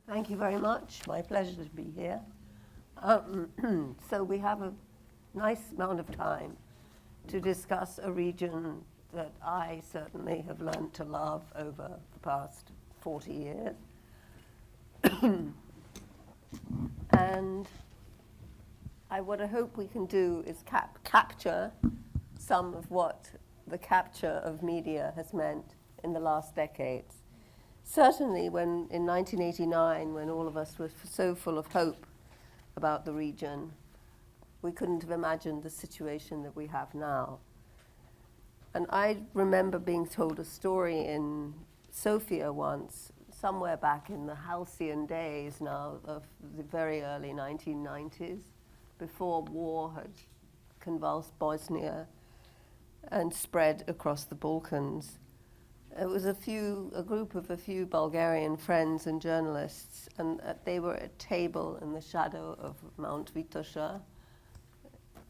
Thank you very much. My pleasure to be here. So we have a nice amount of time to discuss a region that I certainly have learned to love over the past 40 years. And what I hope we can do is capture some of what the capture of media has meant in the last decades. Certainly when in 1989, when all of us were so full of hope about the region, we couldn't have imagined the situation that we have now. And I remember being told a story in Sofia once, somewhere back in the halcyon days now of the very early 1990s, before war had convulsed Bosnia and spread across the Balkans. It was a group of a few Bulgarian friends and journalists, and they were at a table in the shadow of Mount Vitosha,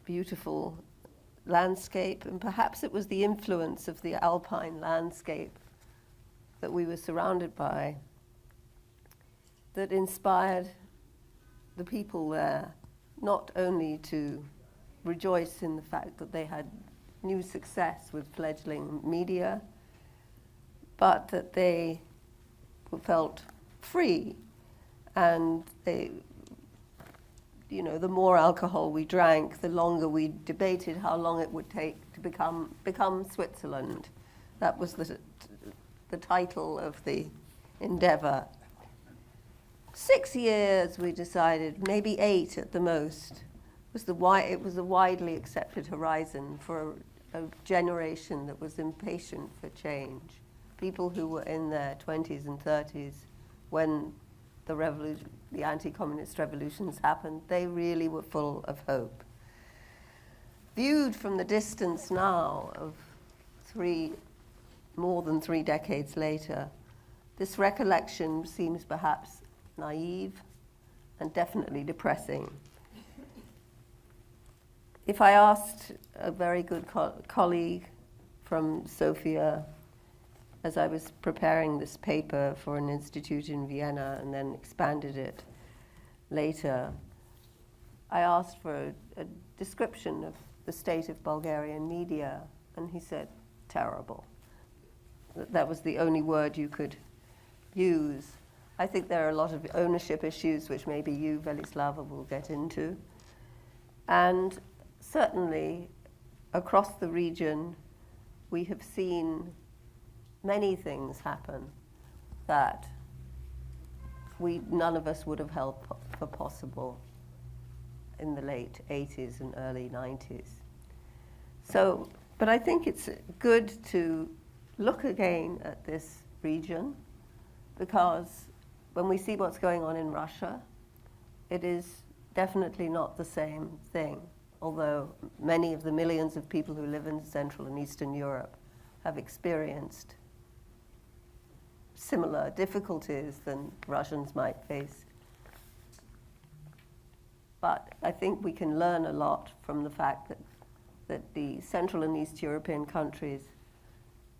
beautiful landscape, and perhaps it was the influence of the alpine landscape that we were surrounded by that inspired the people there not only to rejoice in the fact that they had new success with fledgling media, but that they felt free, and they, you know, the more alcohol we drank, the longer we debated how long it would take to become Switzerland. That was the title of the endeavor. 6 years, we decided, maybe 8 at the most, it was a widely accepted horizon for a generation that was impatient for change. People who were in their 20s and 30s when the anti-communist revolutions happened, they really were full of hope. Viewed from the distance now of more than 3 decades later, this recollection seems perhaps naive and definitely depressing. If I asked a very good colleague from Sofia, as I was preparing this paper for an institute in Vienna and then expanded it later, I asked for a description of the state of Bulgarian media, and he said, terrible. That was the only word you could use. I think there are a lot of ownership issues which maybe you, Velislava, will get into. And certainly across the region, we have seen many things happen that none of us would have held for possible in the late 80s and early 90s. So, but I think it's good to look again at this region, because when we see what's going on in Russia, it is definitely not the same thing, although many of the millions of people who live in Central and Eastern Europe have experienced similar difficulties than Russians might face. But I think we can learn a lot from the fact that the Central and East European countries,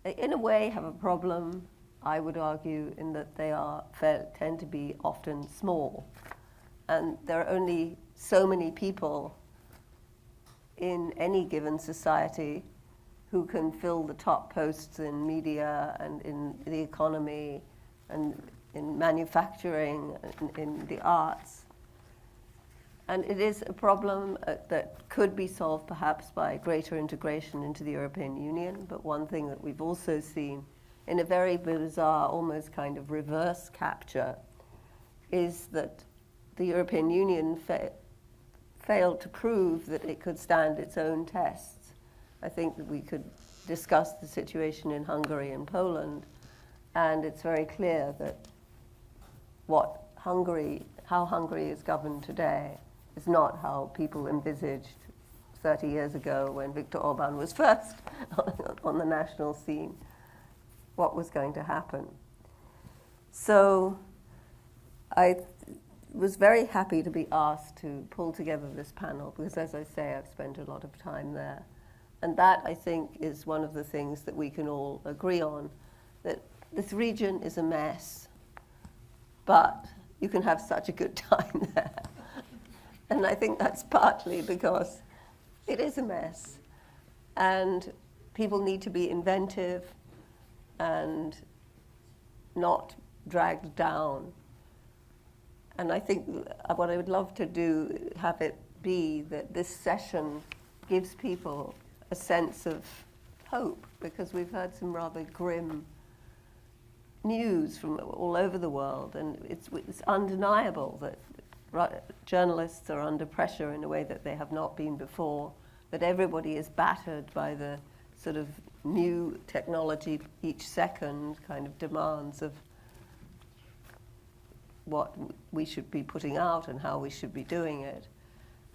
in a way, have a problem, I would argue, in that they tend to be often small. And there are only so many people in any given society who can fill the top posts in media and in the economy and in manufacturing and in the arts. And it is a problem that could be solved perhaps by greater integration into the European Union, but one thing that we've also seen in a very bizarre, almost kind of reverse capture, is that the European Union failed to prove that it could stand its own tests. I think that we could discuss the situation in Hungary and Poland, and it's very clear that how Hungary is governed today is not how people envisaged 30 years ago when Viktor Orban was first on the national scene what was going to happen. So I was very happy to be asked to pull together this panel because, as I say, I've spent a lot of time there. And that, I think, is one of the things that we can all agree on, that this region is a mess, but you can have such a good time there. And I think that's partly because it is a mess. And people need to be inventive and not dragged down. And I think what I would love to do, have it be that this session gives people a sense of hope, because we've heard some rather grim news from all over the world, and it's undeniable that journalists are under pressure in a way that they have not been before, that everybody is battered by the sort of new technology each second kind of demands of what we should be putting out and how we should be doing it.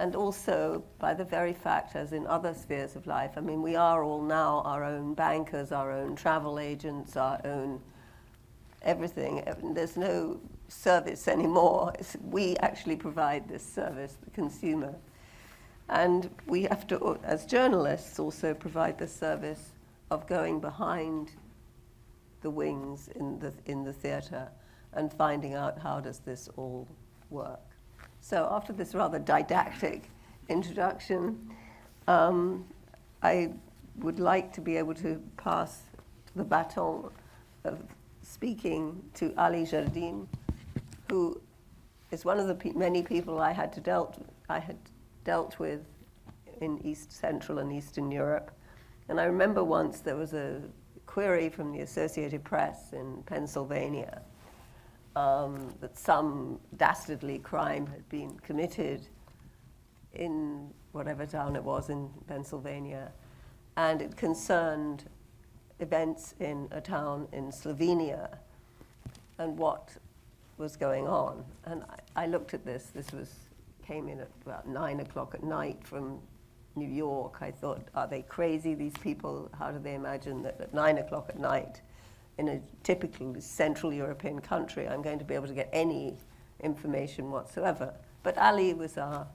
And also by the very fact, as in other spheres of life, I mean, we are all now our own bankers, our own travel agents, our own everything. There's no service anymore. We actually provide this service, the consumer. And we have to, as journalists, also provide the service of going behind the wings in the theatre and finding out how does this all work. So after this rather didactic introduction, I would like to be able to pass the baton of speaking to Ali Erdin, who is one of the many people I had dealt with in East Central and Eastern Europe. And I remember once there was a query from the Associated Press in Pennsylvania that some dastardly crime had been committed in whatever town it was in Pennsylvania, and it concerned events in a town in Slovenia and what was going on. And I looked at this came in at about 9 o'clock at night from New York. I thought, are they crazy, these people? How do they imagine that at 9 o'clock at night in a typical Central European country I'm going to be able to get any information whatsoever? But Ali was our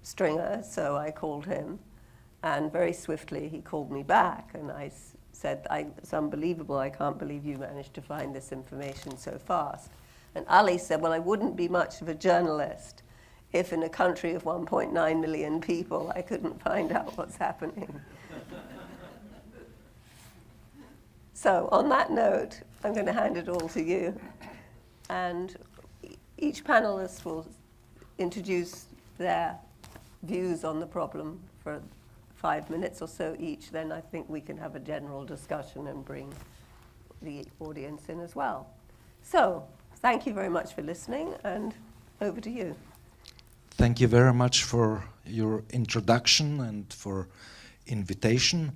stringer, so I called him, and very swiftly he called me back, and I said, it's unbelievable, I can't believe you managed to find this information so fast. And Ali said, well, I wouldn't be much of a journalist if in a country of 1.9 million people I couldn't find out what's happening. So on that note, I'm going to hand it all to you. And each panelist will introduce their views on the problem for 5 minutes or so each. Then I think we can have a general discussion and bring the audience in as well. So thank you very much for listening, and over to you. Thank you very much for your introduction and for invitation.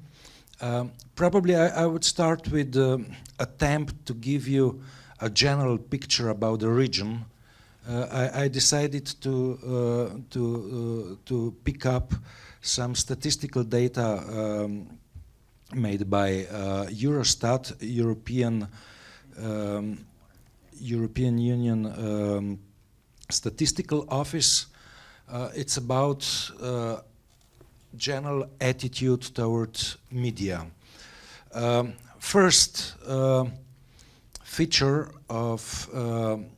Probably I would start with the attempt to give you a general picture about the region. I decided to pick up some statistical data made by Eurostat, European Union Statistical Office. It's about general attitude towards media. First feature of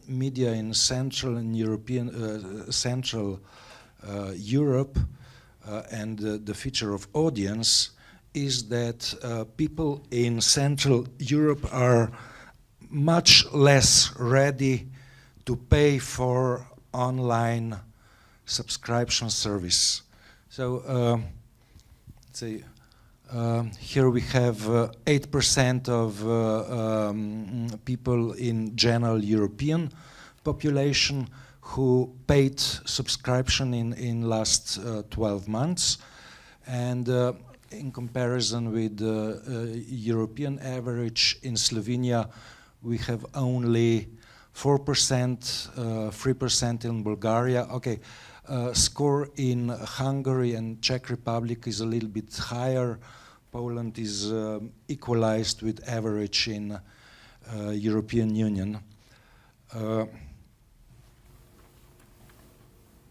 media in Central and Central Europe, and the feature of audience is that people in Central Europe are much less ready to pay for online subscription service. So say here we have 8% of people in general European population who paid subscription in last 12 months, and in comparison with the European average in Slovenia we have only 4%, 3% in Bulgaria. Okay, score in Hungary and Czech Republic is a little bit higher. Poland is equalized with average in European Union.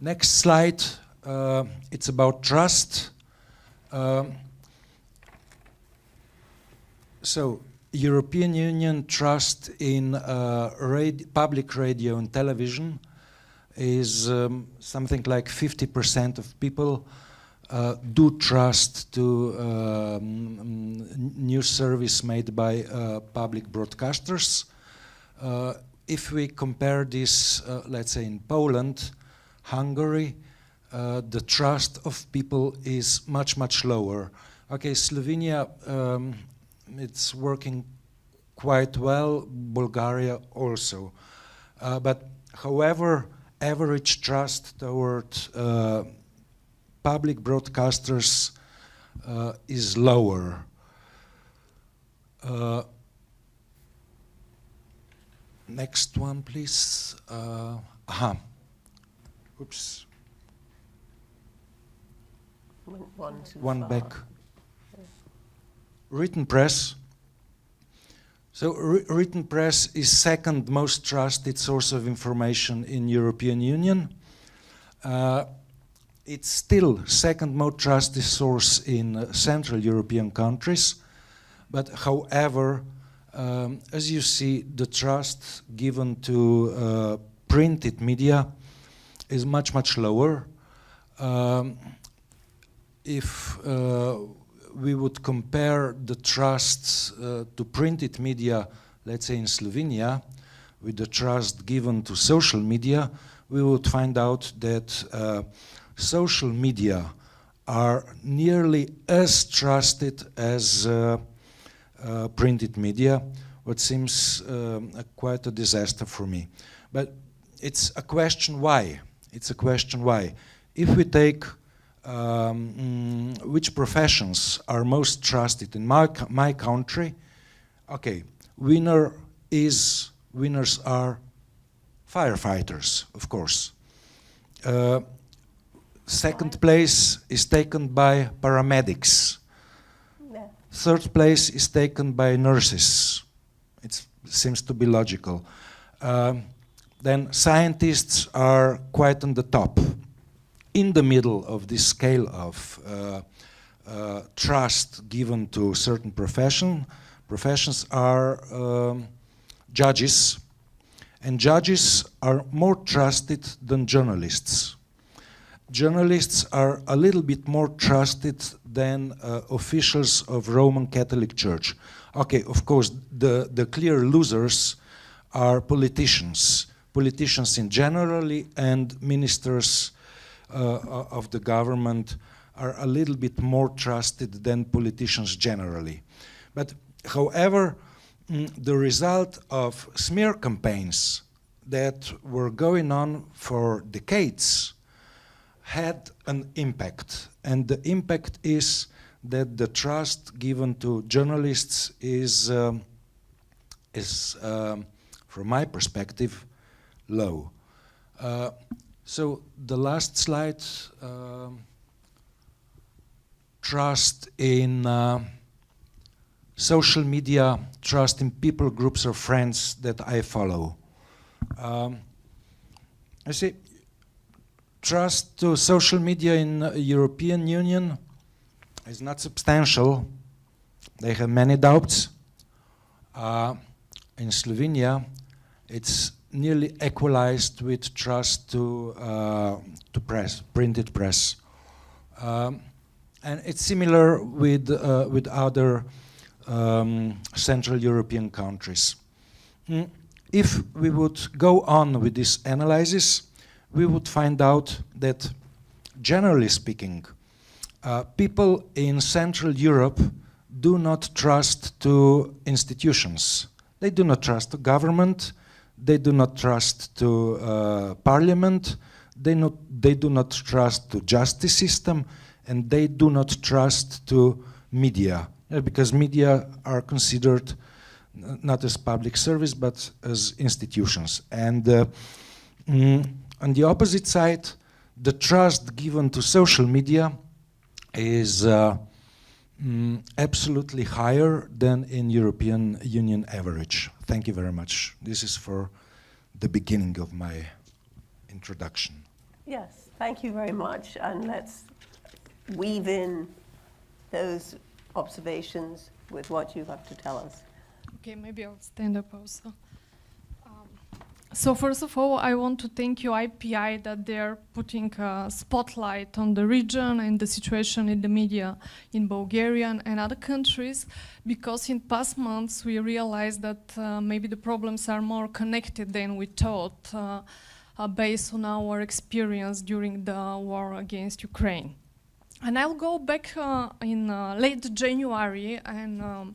Next slide, it's about trust. So European Union trust in public radio and television is something like 50% of people do trust to news service made by public broadcasters. If we compare this, let's say in Poland, Hungary, the trust of people is much, much lower. Okay, Slovenia, it's working quite well, Bulgaria also. But however, average trust toward public broadcasters is lower. Next one, please. Oops. One back. Written press. So written press is second most trusted source of information in European Union. It's still second most trusted source in Central European countries. But however, as you see, the trust given to printed media is much, much lower. If we would compare the trust to printed media, let's say in Slovenia, with the trust given to social media, we would find out that social media are nearly as trusted as printed media, what seems quite a disaster for me. But it's a question why. It's a question why. If we take which professions are most trusted in my country, okay, winners are firefighters, of course. Second place is taken by paramedics. Yeah. Third place is taken by nurses. It seems to be logical. Then scientists are quite on the top. In the middle of this scale of trust given to certain professions are judges, and judges are more trusted than journalists. Journalists are a little bit more trusted than officials of Roman Catholic Church. Okay, of course, the clear losers are politicians in generally, and ministers of the government are a little bit more trusted than politicians generally. But however, the result of smear campaigns that were going on for decades had an impact, and the impact is that the trust given to journalists is from my perspective, low. So the last slide, trust in social media, trust in people, groups, or friends that I follow. I see trust to social media in the European Union is not substantial. They have many doubts. In Slovenia, it's nearly equalized with trust to press, printed press, and it's similar with other Central European countries. If we would go on with this analysis, we would find out that, generally speaking, people in Central Europe do not trust to institutions. They do not trust the government. They do not trust to parliament, they do not trust to justice system, and they do not trust to media, because media are considered not as public service, but as institutions. And on the opposite side, the trust given to social media is absolutely higher than in European Union average. Thank you very much. This is for the beginning of my introduction. Yes, thank you very much. And let's weave in those observations with what you have to tell us. Okay, maybe I'll stand up also. So first of all, I want to thank you, IPI, that they're putting a spotlight on the region and the situation in the media in Bulgaria and other countries, because in past months we realized that maybe the problems are more connected than we thought, based on our experience during the war against Ukraine. And I'll go back in late January and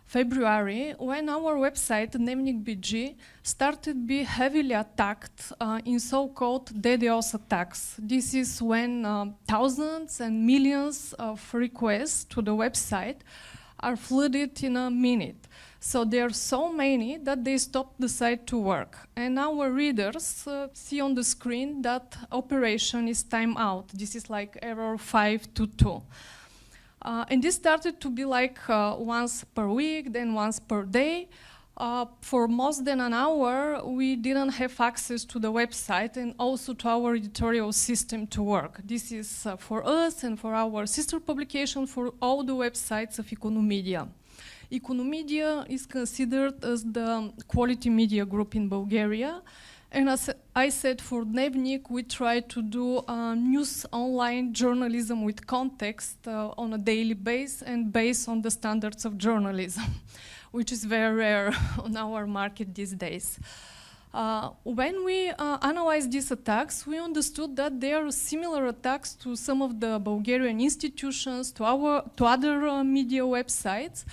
February, when our website, Dnevnik.bg, started to be heavily attacked in so-called DDoS attacks. This is when thousands and millions of requests to the website are flooded in a minute. So there are so many that they stop the site to work. And our readers see on the screen that operation is time out. This is like error 522. And this started to be like once per week, then once per day. For more than an hour, we didn't have access to the website and also to our editorial system to work. This is for us and for our sister publication for all the websites of Economedia. Economedia is considered as the quality media group in Bulgaria. And as I said, for Dnevnik, we try to do news online journalism with context on a daily basis and based on the standards of journalism, which is very rare on our market these days. When we analyzed these attacks, we understood that there are similar attacks to some of the Bulgarian institutions, to other media websites.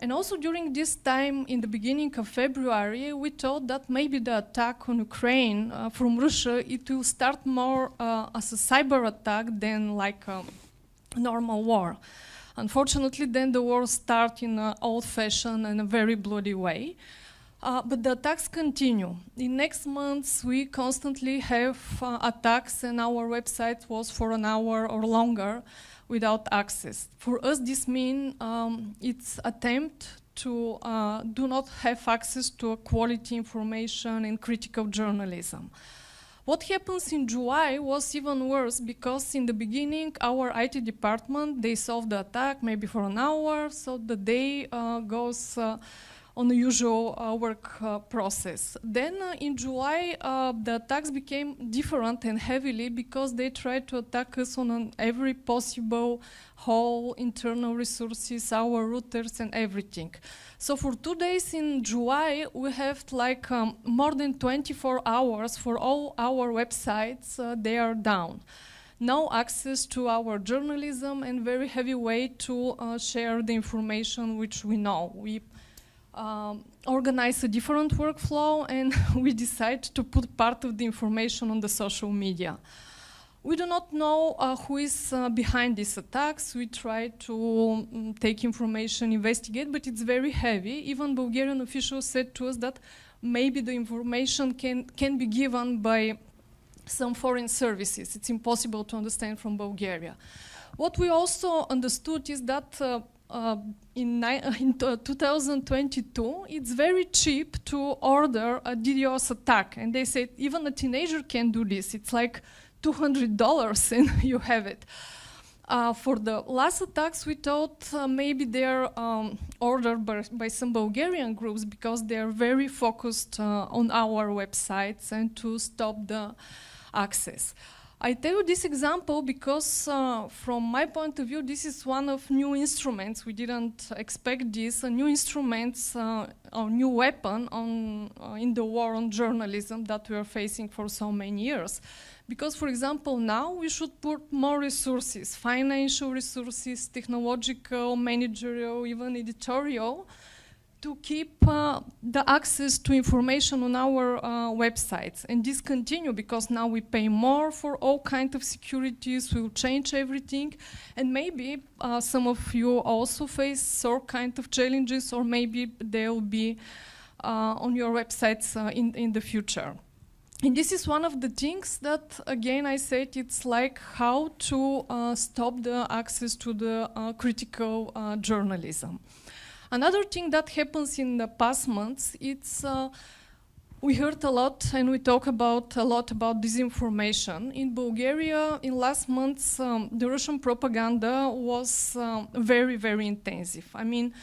And also during this time, in the beginning of February, we thought that maybe the attack on Ukraine from Russia, it will start more as a cyber attack than like a normal war. Unfortunately, then the war started in an old-fashioned and a very bloody way. But the attacks continue. In next months, we constantly have attacks, and our website was for an hour or longer without access. For us, this means it's attempt to do not have access to quality information and critical journalism. What happens in July was even worse, because in the beginning, our IT department, they solved the attack maybe for an hour, so the day goes on the usual work process. Then in July, the attacks became different and heavily because they tried to attack us on every possible whole internal resources, our routers and everything. So for 2 days in July, we have like more than 24 hours for all our websites, they are down. No access to our journalism and very heavy way to share the information which we know. We organize a different workflow, and we decide to put part of the information on the social media. We do not know who is behind these attacks. We try to take information, investigate, but it's very heavy. Even Bulgarian officials said to us that maybe the information can be given by some foreign services. It's impossible to understand from Bulgaria. What we also understood is that in 2022, it's very cheap to order a DDoS attack. And they said even a teenager can do this. It's like $200 and you have it. For the last attacks, we thought maybe they're ordered by some Bulgarian groups because they're very focused on our websites and to stop the access. I tell you this example because from my point of view, this is one of new instruments. We didn't expect this, new instruments, a new weapon in the war on journalism that we are facing for so many years. Because, for example, now we should put more resources, financial resources, technological, managerial, even editorial, to keep the access to information on our websites. And this continue because now we pay more for all kinds of securities, we'll change everything, and maybe some of you also face some kind of challenges, or maybe they'll be on your websites in the future. And this is one of the things that, again, I said, it's like how to stop the access to the critical journalism. Another thing that happens in the past months, it's we heard a lot and we talk a lot about disinformation. In Bulgaria, in last months, the Russian propaganda was very, very intensive. I mean,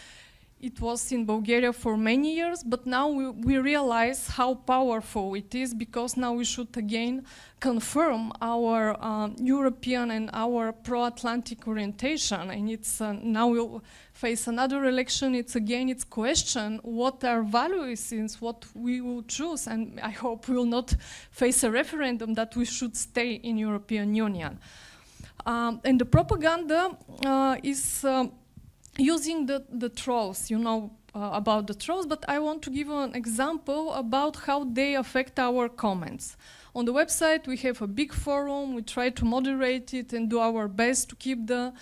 It was in Bulgaria for many years, but now we realize how powerful it is, because now we should again confirm our European and our pro-Atlantic orientation. And it's now we'll face another election. It's question what our values is, what we will choose, and I hope we will not face a referendum that we should stay in European Union. And the propaganda is using the trolls, you know about the trolls, but I want to give an example about how they affect our comments. On the website we have a big forum, we try to moderate it and do our best to keep the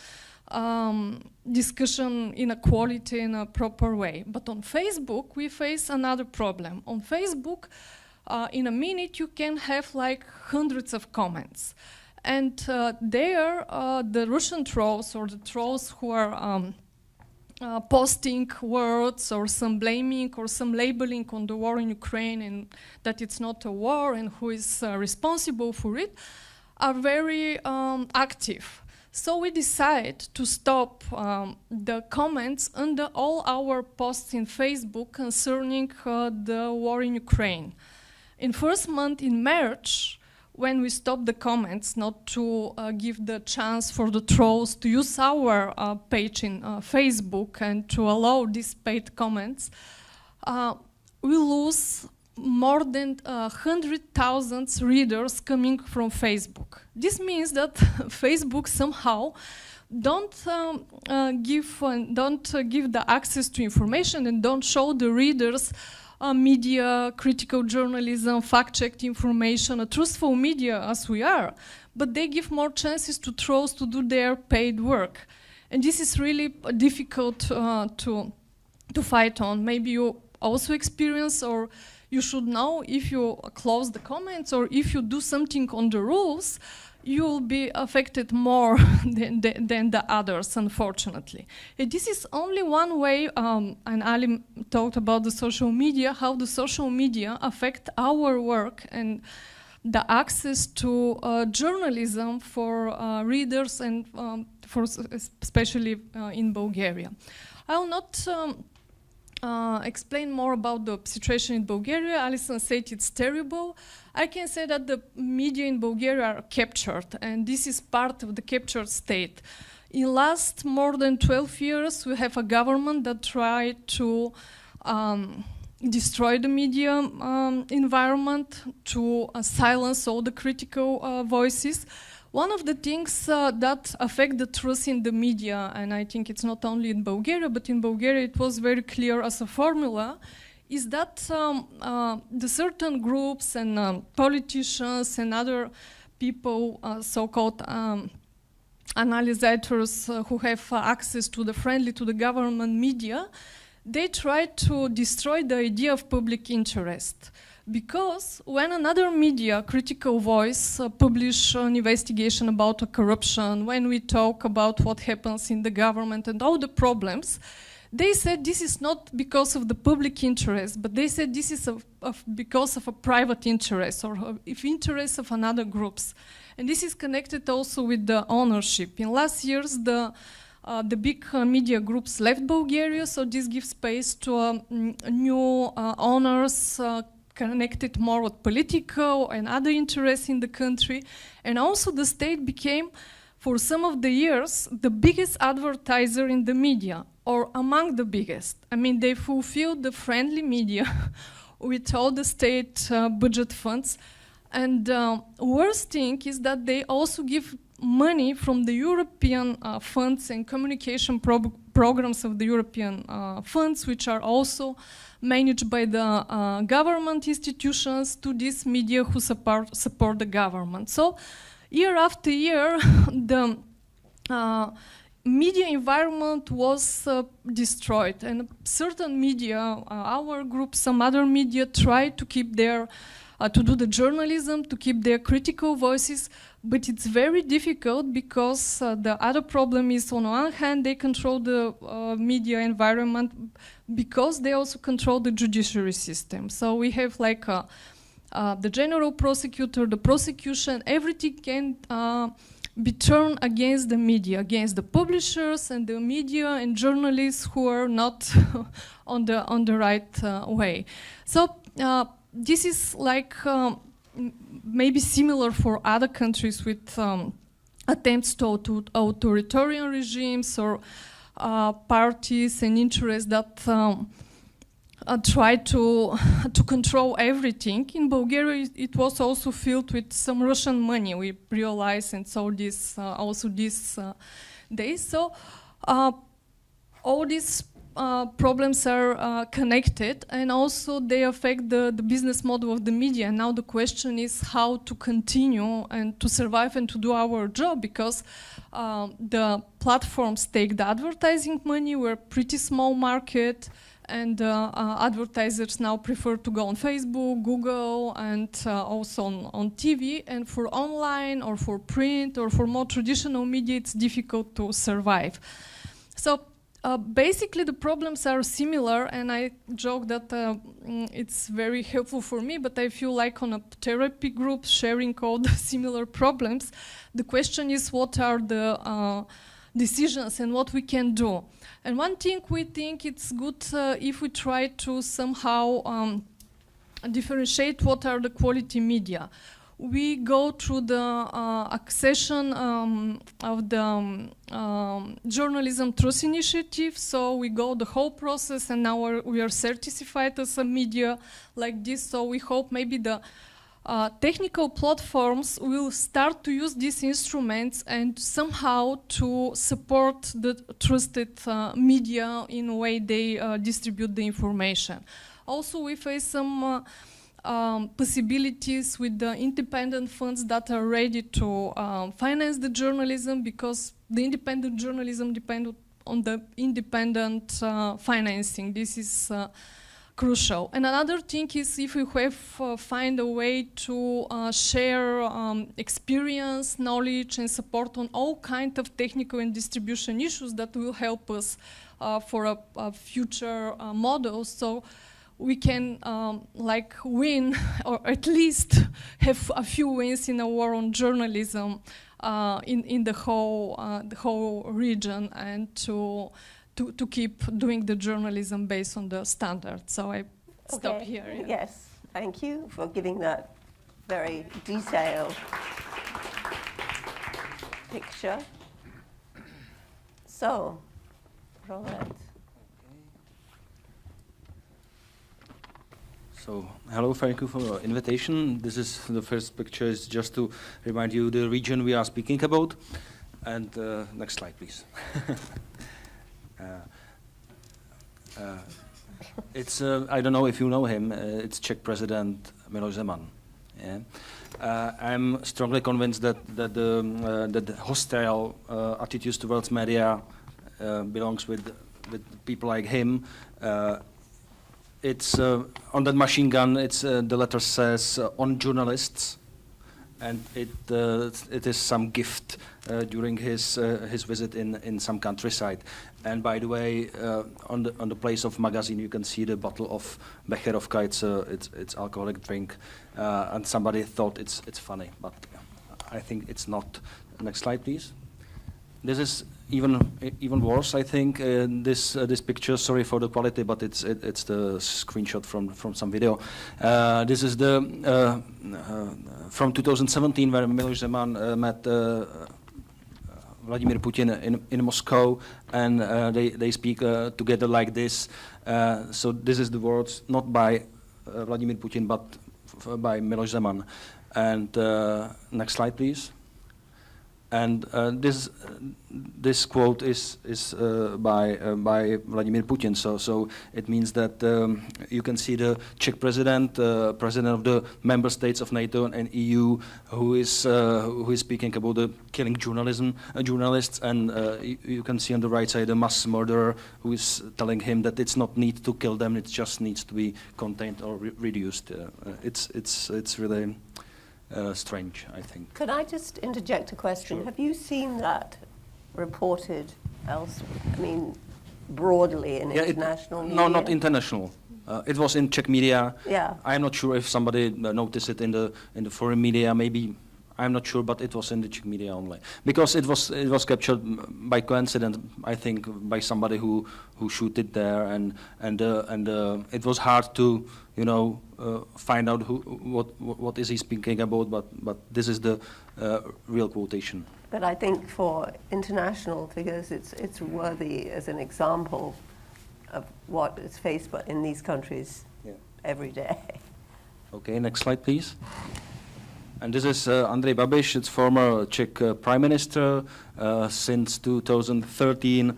discussion in a quality, in a proper way. But on Facebook we face another problem. On Facebook, in a minute you can have like hundreds of comments. And there, the Russian trolls, or the trolls who are posting words or some blaming or some labeling on the war in Ukraine and that it's not a war and who is responsible for it, are very active. So we decide to stop the comments under all our posts in Facebook concerning the war in Ukraine. In first month in March, when we stopped the comments, not to give the chance for the trolls to use our page in Facebook and to allow these paid comments, we lose more than 100,000 readers coming from Facebook. This means that Facebook somehow don't give the access to information and don't show the readers media, critical journalism, fact-checked information, a truthful media as we are, but they give more chances to trolls to do their paid work. And this is really difficult to fight on. Maybe you also experience, or you should know, if you close the comments or if you do something on the rules, you will be affected more than the others, unfortunately. And this is only one way, and Ali talked about the social media, how the social media affect our work and the access to journalism for readers and for especially in Bulgaria. I will not explain more about the situation in Bulgaria. Alison said it's terrible. I can say that the media in Bulgaria are captured, and this is part of the captured state. In last more than 12 years, we have a government that tried to destroy the media environment, to silence all the critical voices. One of the things that affect the truth in the media, and I think it's not only in Bulgaria, but in Bulgaria it was very clear as a formula, is that the certain groups and politicians and other people, so-called analyzers who have access to the friendly to the government media, they try to destroy the idea of public interest. Because when another media, critical voice, publish an investigation about a corruption, when we talk about what happens in the government and all the problems, they said this is not because of the public interest, but they said this is because of a private interest or if interest of another groups. And this is connected also with the ownership. In last years, the big media groups left Bulgaria, so this gives space to new owners connected more with political and other interests in the country. And also the state became, for some of the years, the biggest advertiser in the media, or among the biggest. I mean, they fulfill the friendly media with all the state budget funds. And worst thing is that they also give money from the European funds and communication programs of the European funds, which are also managed by the government institutions, to these media who support the government. So year after year, the media environment was destroyed, and certain media, our group, some other media, tried to keep their to do the journalism, to keep their critical voices, but it's very difficult because the other problem is, on one hand, they control the media environment because they also control the judiciary system. So we have like the general prosecutor, the prosecution, everything can be turned against the media, against the publishers and the media and journalists who are not on the right way. So this is like maybe similar for other countries with attempts to authoritarian regimes or parties and interests that try to control everything. In Bulgaria, it was also filled with some Russian money. We realized and saw this also these days. So all these problems are connected, and also they affect the business model of the media. Now the question is how to continue and to survive and to do our job, because the platforms take the advertising money. We're a pretty small market, and advertisers now prefer to go on Facebook, Google, and also on TV. And for online or for print or for more traditional media, it's difficult to survive. So basically the problems are similar, and I joke that it's very helpful for me, but I feel like on a therapy group sharing all the similar problems. The question is, what are the decisions and what we can do? And one thing we think it's good if we try to somehow differentiate what are the quality media. We go through the accession of the Journalism Truth Initiative, so we go the whole process, and now we are certified as a media like this. So we hope maybe the technical platforms will start to use these instruments and somehow to support the trusted media in a way they distribute the information. Also, we face some possibilities with the independent funds that are ready to finance the journalism, because the independent journalism depends on the independent financing. This is crucial. And another thing is, if we have find a way to share experience, knowledge, and support on all kinds of technical and distribution issues, that will help us for a future model. So we can like win, or at least have a few wins in a war on journalism in the whole region, and to keep doing the journalism based on the standards. So I stop here. Yeah. Yes, thank you for giving that very detailed picture. So, Robert. So, hello, thank you for the invitation. This is the first picture, is just to remind you the region we are speaking about. And next slide, please. It's I don't know if you know him. It's Czech President Miloš Zeman. Yeah? I'm strongly convinced that the hostile attitudes towards media belongs with people like him. It's on that machine gun. It's the letter says on journalists, and it is some gift during his visit in some countryside. And by the way, on the place of magazine, you can see the bottle of Becherovka. It's alcoholic drink, and somebody thought it's funny, but I think it's not. Next slide, please. This is even worse, I think. This picture. Sorry for the quality, but it's the screenshot from some video. This is the from 2017, where Miloš Zeman met Vladimir Putin in Moscow, and they speak together like this. So this is the words not by Vladimir Putin, but by Miloš Zeman. And next slide, please. And this quote is by Vladimir Putin. So it means that you can see the Czech president, president of the member states of NATO and EU, who is speaking about the killing journalists, and you can see on the right side a mass murderer who is telling him that it's not need to kill them; it just needs to be contained or reduced. It's really. Strange, I think. Could I just interject a question? Sure. Have you seen that reported elsewhere? I mean, broadly in international media? No, not international. It was in Czech media. Yeah. I'm not sure if somebody noticed it in the foreign media. Maybe I'm not sure, but it was in the Czech media only, because it was captured by coincidence, I think, by somebody who shot it there, and it was hard to find out what is he speaking about, but this is the real quotation. But I think for international figures, it's worthy as an example of what is faced in these countries every day. Okay, next slide, please. And this is Andrei Babiš, it's former Czech Prime Minister. Since 2013,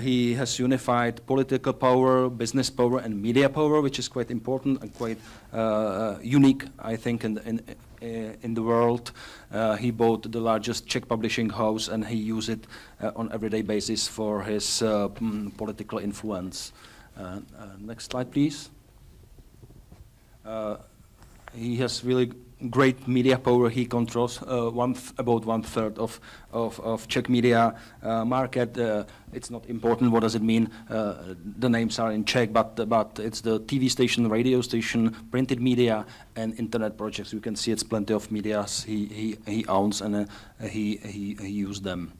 he has unified political power, business power, and media power, which is quite important and quite unique, I think, in the world. He bought the largest Czech publishing house, and he used it on everyday basis for his political influence. Next slide, please. He has really great media power. He controls about 1/3 of Czech media market. It's not important what does it mean. The names are in Czech, but it's the TV station, radio station, printed media, and internet projects. You can see it's plenty of medias he owns, and he used them.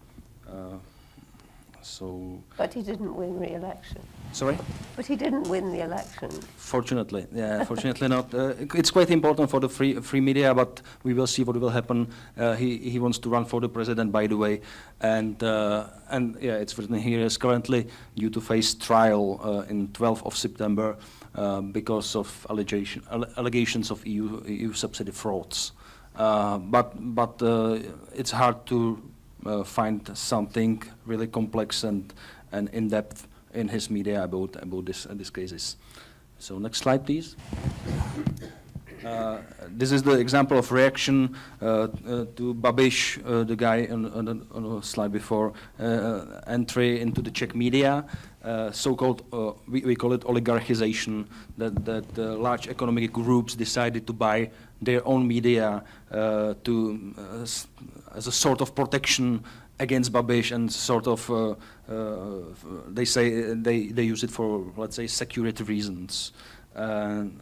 But he didn't win re-election. Sorry? But he didn't win the election. Fortunately, yeah, fortunately not. It's quite important for the free media, but we will see what will happen. He wants to run for the president, by the way, and yeah, it's written here. Is currently due to face trial in 12th of September because of allegations of EU subsidy frauds. But it's hard to find something really complex and in depth in his media about these cases. So next slide, please. This is the example of reaction to Babiš, the guy on the slide before, entry into the Czech media, so-called, we call it oligarchization, that large economic groups decided to buy their own media as a sort of protection against Babiš, and sort of they say they use it for, let's say, security reasons. And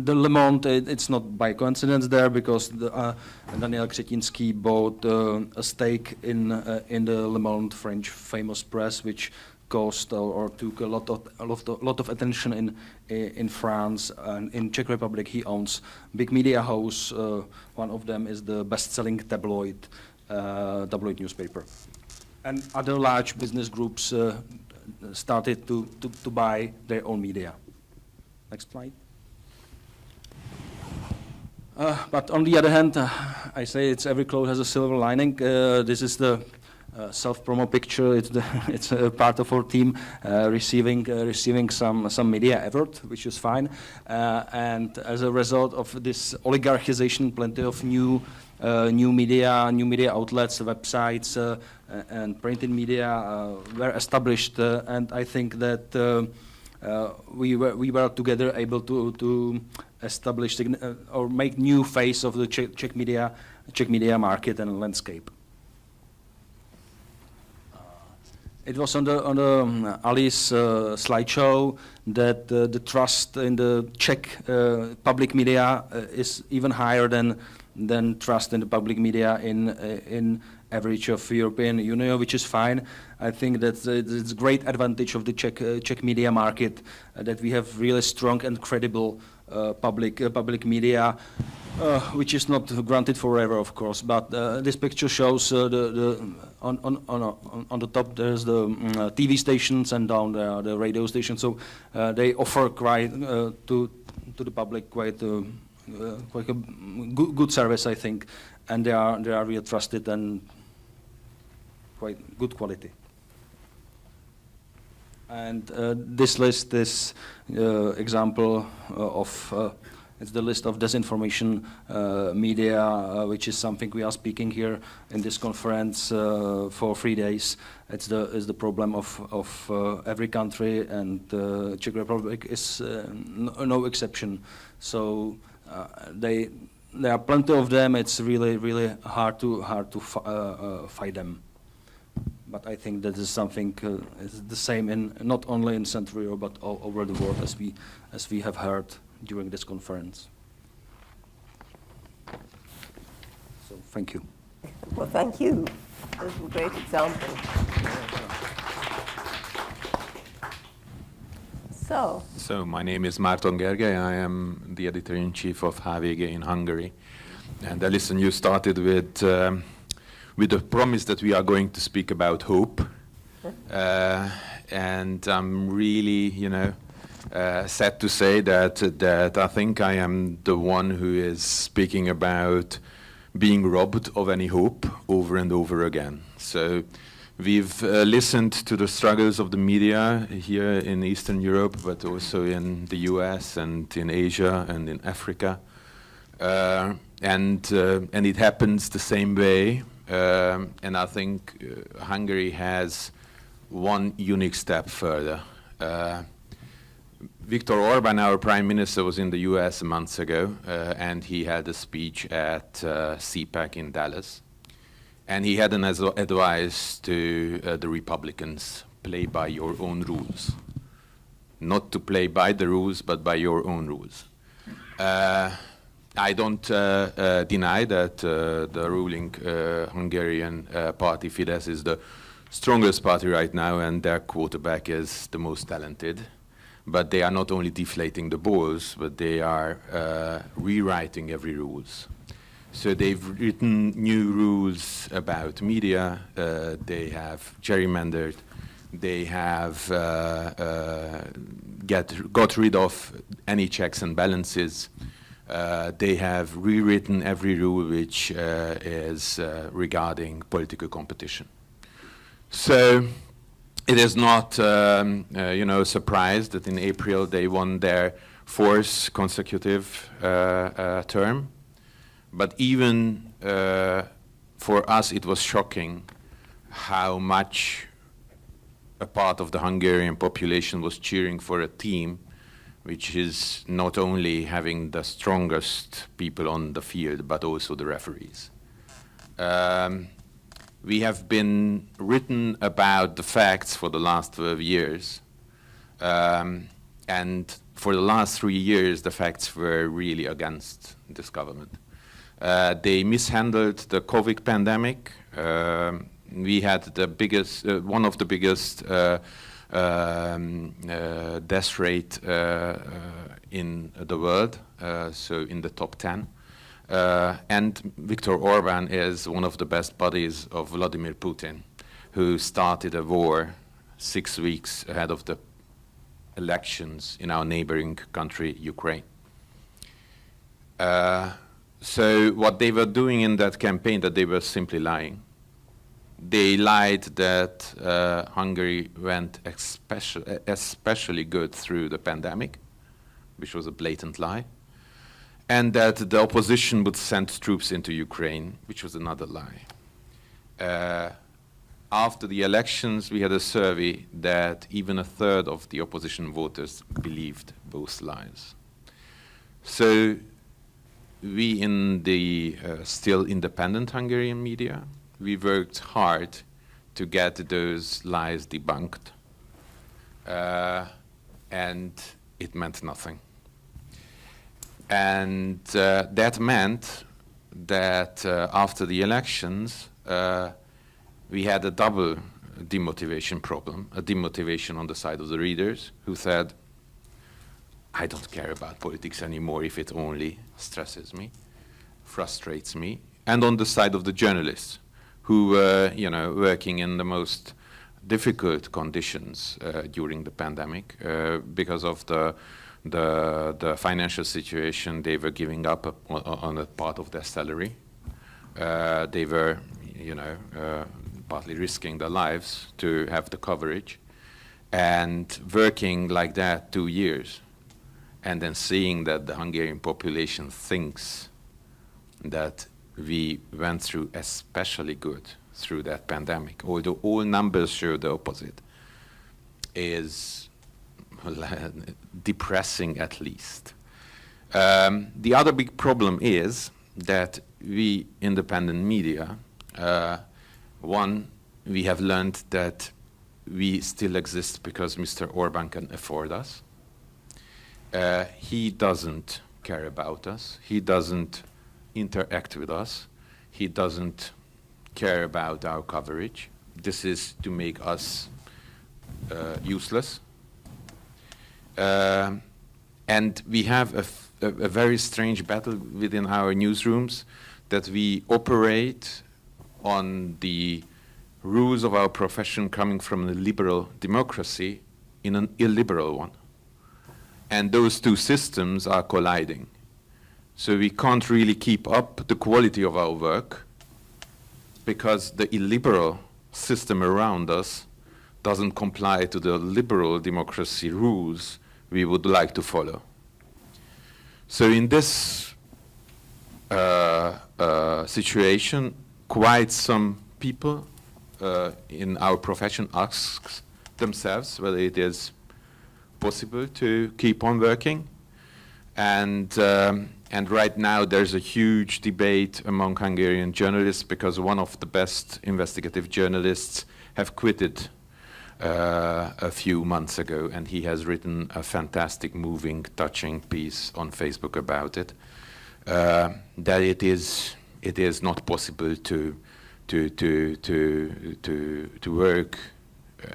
the Le Monde, it's not by coincidence there, because Daniel Křetínský bought a stake in the Le Monde, French famous press, which caused or took a lot of attention in France and in Czech Republic. He owns big media house. One of them is the best-selling tabloid newspaper, and other large business groups started to buy their own media. Next slide. But on the other hand, I say every cloud has a silver lining. This is the self-promo picture. It's a part of our team receiving some media award, which is fine. And as a result of this oligarchization, plenty of new media outlets, websites, and printed media were established. And I think that we were together able to establish or make new face of the Czech media market and landscape. It was on the Alice slideshow that the trust in the Czech public media is even higher than trust in the public media in average of European Union, which is fine. I think that it's a great advantage of the Czech media market that we have really strong and credible public media, which is not granted forever, of course. But this picture shows on the top there's the TV stations, and down there are the radio stations. So they offer quite to the public quite a good service, I think, and they are really trusted and quite good quality. And this list is example of it's the list of disinformation media, which is something we are speaking here in this conference for 3 days. It's the problem of every country, and Czech Republic is no exception. So there are plenty of them. It's really hard to fight them. But I think that is something is the same not only in Central Europe but all over the world, as we have heard during this conference. So Thank you. Well, thank you. Those were great examples. So my name is Márton Gergely. I am the editor-in-chief of HVG in Hungary. And Alison, you started with the promise that we are going to speak about hope. And I'm really, sad to say that I think I am the one who is speaking about being robbed of any hope over and over again. So we've listened to the struggles of the media here in Eastern Europe, but also in the US and in Asia and in Africa. And it happens the same way. And I think Hungary has one unique step further. Viktor Orban, our prime minister, was in the US a month ago, and he had a speech at CPAC in Dallas. And he had an advice to the Republicans: play by your own rules. Not to play by the rules, but by your own rules. I don't deny that the ruling Hungarian party, Fidesz, is the strongest party right now, and their quarterback is the most talented. But they are not only deflating the balls, but they are rewriting every rules. So they've written new rules about media, they have gerrymandered, they have got rid of any checks and balances, they have rewritten every rule which is regarding political competition. So it is not a surprise that in April they won their fourth consecutive term. But even for us, it was shocking how much a part of the Hungarian population was cheering for a team which is not only having the strongest people on the field, but also the referees. We have been written about the facts for the last 12 years. And for the last 3 years, the facts were really against this government. They mishandled the COVID pandemic. We had the biggest, one of the biggest death rate in the world, so in the top 10. And Viktor Orban is one of the best buddies of Vladimir Putin, who started a war 6 weeks ahead of the elections in our neighboring country, Ukraine. So what they were doing in that campaign, that they were simply lying. They lied that Hungary went especially good through the pandemic, which was a blatant lie, and that the opposition would send troops into Ukraine, which was another lie. After the elections, we had a survey that even a third of the opposition voters believed both lies. So we in the still independent Hungarian media, we worked hard to get those lies debunked, and it meant nothing. And that meant that after the elections, we had a double demotivation problem, a demotivation on the side of the readers who said, I don't care about politics anymore if it only stresses me, frustrates me, and on the side of the journalists who were, working in the most difficult conditions during the pandemic because of the financial situation. They were giving up on a part of their salary. They were, partly risking their lives to have the coverage, and working like that 2 years, and then seeing that the Hungarian population thinks that we went through especially good through that pandemic, although all numbers show the opposite, is depressing at least. The other big problem is that we independent media, one, we have learned that we still exist because Mr. Orban can afford us. He doesn't care about us. He doesn't interact with us. he doesn't care about our coverage. This is to make us useless. And we have a very strange battle within our newsrooms, that we operate on the rules of our profession coming from a liberal democracy in an illiberal one. And those two systems are colliding. So we can't really keep up the quality of our work because the illiberal system around us doesn't comply to the liberal democracy rules we would like to follow. So in this situation, quite some people in our profession ask themselves whether it is possible to keep on working. And right now there's a huge debate among Hungarian journalists because one of the best investigative journalists have quitted a few months ago, and he has written a fantastic, moving, touching piece on Facebook about it. That it is not possible to work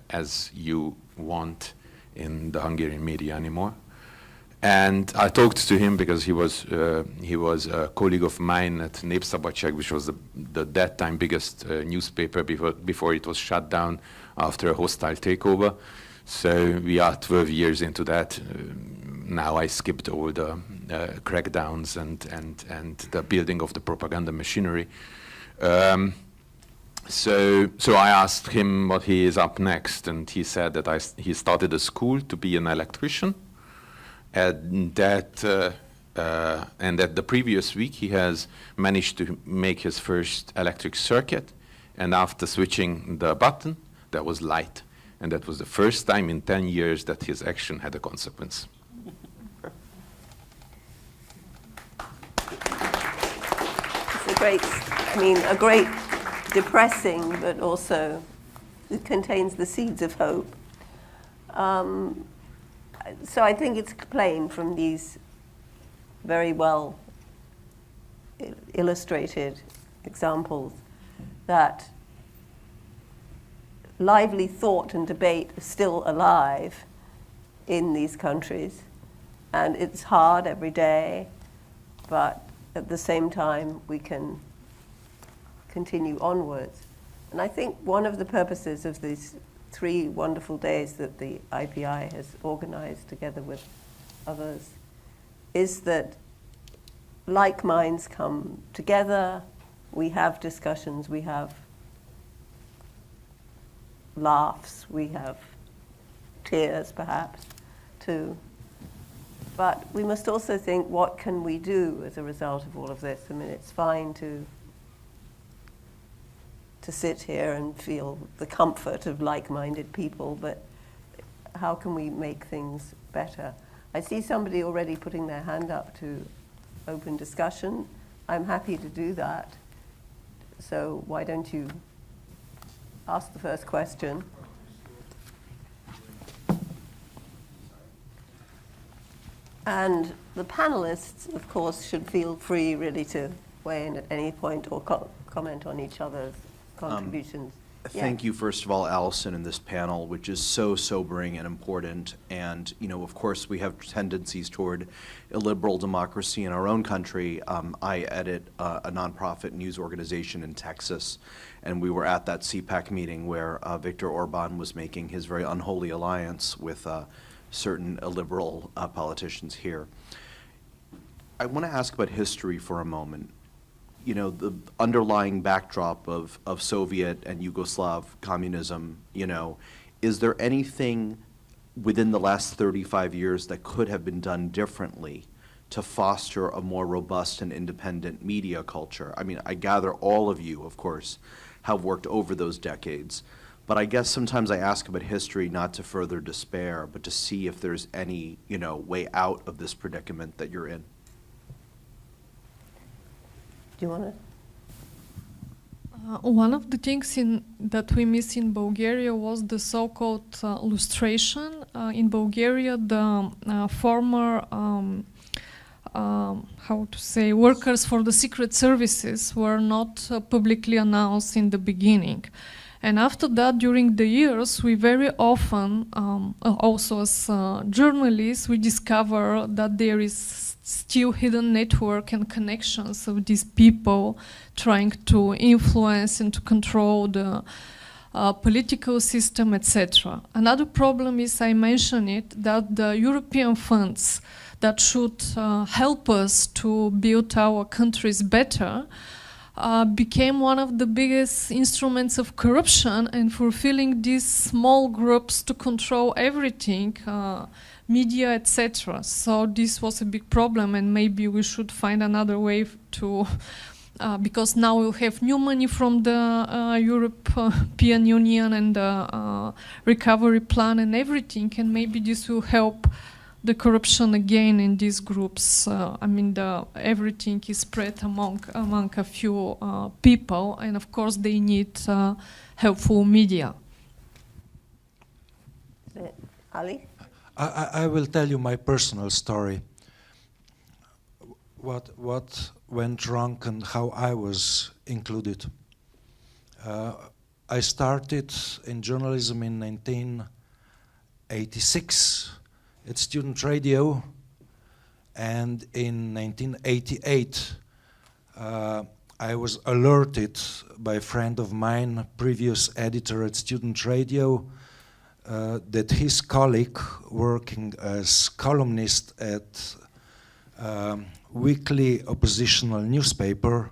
as you want in the Hungarian media anymore. And I talked to him because he was a colleague of mine at Népszabadság, which was the that time biggest newspaper before it was shut down after a hostile takeover. So we are 12 years into that. Now I skipped all the crackdowns and the building of the propaganda machinery. So I asked him what he is up next, and he said that he started a school to be an electrician. And that the previous week he has managed to make his first electric circuit, and after switching the button, there was light, and that was the first time in 10 years that his action had a consequence. It's a great depressing, but also it contains the seeds of hope. So I think it's plain from these very well illustrated examples that lively thought and debate is still alive in these countries, and it's hard every day, but at the same time we can continue onwards. And I think one of the purposes of these 3 wonderful days that the IPI has organized together with others is that like minds come together, we have discussions, we have laughs, we have tears perhaps too. But we must also think, what can we do as a result of all of this? I mean, it's fine to sit here and feel the comfort of like-minded people, but how can we make things better? I see somebody already putting their hand up to open discussion. I'm happy to do that. So why don't you ask the first question? And the panelists, of course, should feel free really to weigh in at any point or comment on each other's contributions. Thank you, first of all, Alison, in this panel, which is so sobering and important. And, of course, we have tendencies toward illiberal democracy in our own country. I edit a nonprofit news organization in Texas, and we were at that CPAC meeting where Viktor Orban was making his very unholy alliance with certain illiberal politicians here. I want to ask about history for a moment. The underlying backdrop of Soviet and Yugoslav communism, is there anything within the last 35 years that could have been done differently to foster a more robust and independent media culture? I mean, I gather all of you, of course, have worked over those decades, but I guess sometimes I ask about history not to further despair, but to see if there's any, way out of this predicament that you're in. Do you want to? One of the things that we miss in Bulgaria was the so-called lustration. In Bulgaria, the former how to say, workers for the secret services were not publicly announced in the beginning. And after that, during the years, we very often, also as journalists, we discover that there is still hidden network and connections of these people trying to influence and to control the political system, etc. Another problem is, I mentioned it, that the European funds that should help us to build our countries better became one of the biggest instruments of corruption and fulfilling these small groups to control everything, media, etc. So this was a big problem, and maybe we should find another way to, because now we'll have new money from the European Union and the recovery plan and everything, and maybe this will help the corruption again in these groups. I mean, everything is spread among a few people, and of course they need helpful media. Ali? I will tell you my personal story. What went wrong and how I was included. I started in journalism in 1986 at Student Radio, and in 1988 I was alerted by a friend of mine, previous editor at Student Radio, that his colleague working as columnist at weekly oppositional newspaper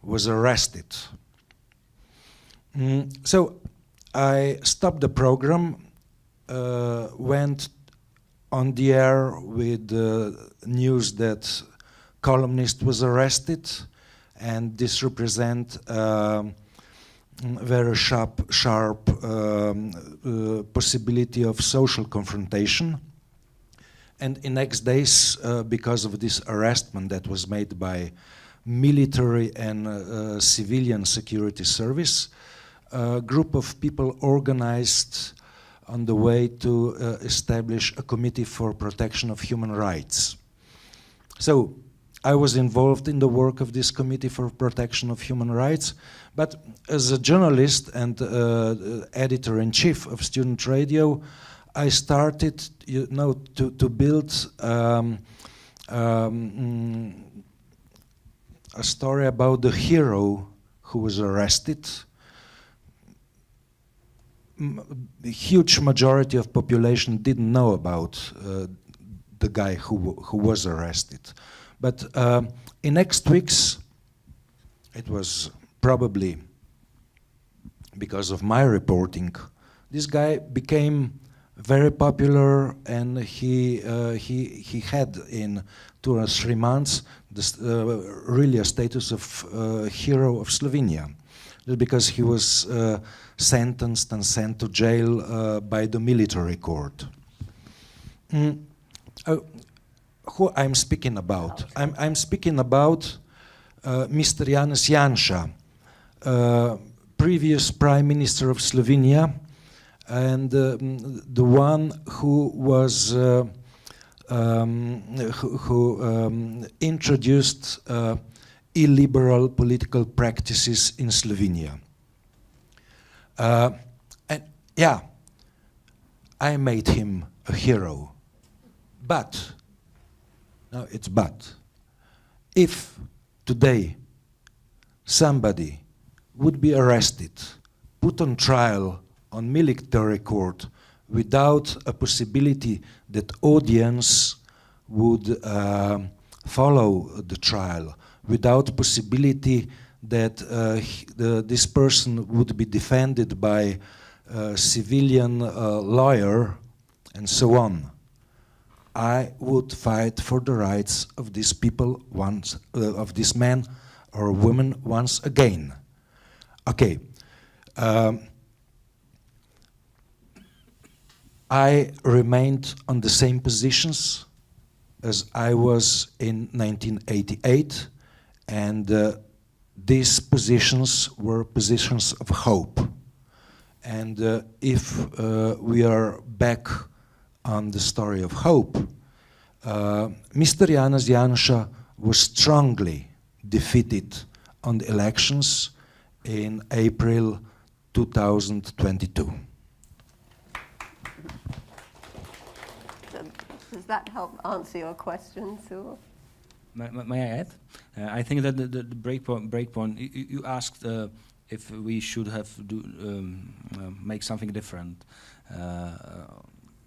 was arrested. So I stopped the program, went on the air with the news that columnist was arrested, and this represent very sharp possibility of social confrontation. And in next days, because of this arrestment that was made by military and civilian security service, a group of people organized on the way to establish a committee for protection of human rights. So I was involved in the work of this committee for protection of human rights, but as a journalist and editor-in-chief of Student Radio, I started, to build a story about the hero who was arrested. A huge majority of population didn't know about the guy who was arrested. But in next weeks, it was probably because of my reporting, this guy became very popular, and he had in 2 or 3 months this, really a status of hero of Slovenia, because he was sentenced and sent to jail by the military court. Who I'm speaking about? I'm speaking about Mr. Janez Janša, previous Prime Minister of Slovenia, and the one who was introduced illiberal political practices in Slovenia. And yeah, I made him a hero. But, now it's but, if today somebody would be arrested, put on trial on military court without a possibility that audience would follow the trial, without possibility that this person would be defended by a civilian lawyer and so on, I would fight for the rights of these people once, of this man or woman once again. Okay. I remained on the same positions as I was in 1988, and these positions were positions of hope. And if we are back on the story of hope, Mr. Janez Janša was strongly defeated on the elections in April 2022. Does that help answer your question, Sue? May I add? I think that the breakpoint you asked if we should have make something different.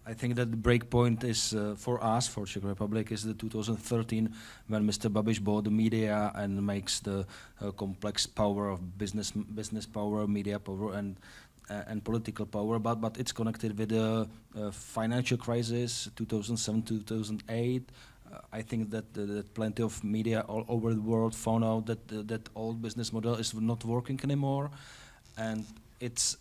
I think that the breakpoint is for us, for Czech Republic, is the 2013 when Mr. Babiš bought the media and makes the complex power of business power, media power, and political power. But it's connected with the financial crisis, 2007-2008. I think that plenty of media all over the world found out that that old business model is not working anymore, and it's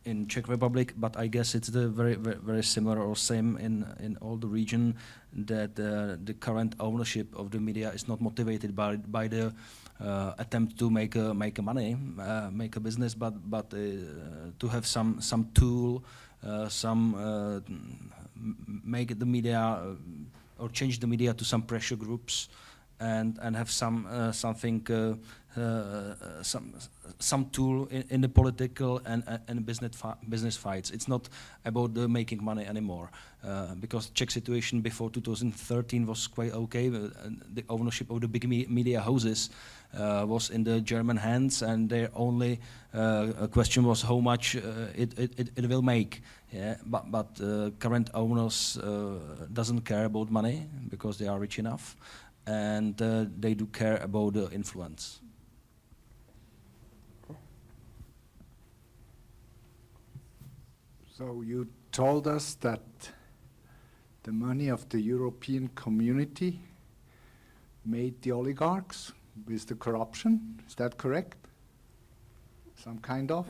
in Czech Republic, but I guess it's the very similar or same in all the region, that the current ownership of the media is not motivated by the attempt to make a money, make a business, but to have some tool, make the media or change the media to some pressure groups, and have some tool in the political and business fights. It's not about the making money anymore, because Czech situation before 2013 was quite okay. The ownership of the big media houses was in the German hands, and their only question was how much it will make. Yeah, but current owners doesn't care about money because they are rich enough, and they do care about the influence. So you told us that the money of the European community made the oligarchs with the corruption. Is that correct? Some kind of?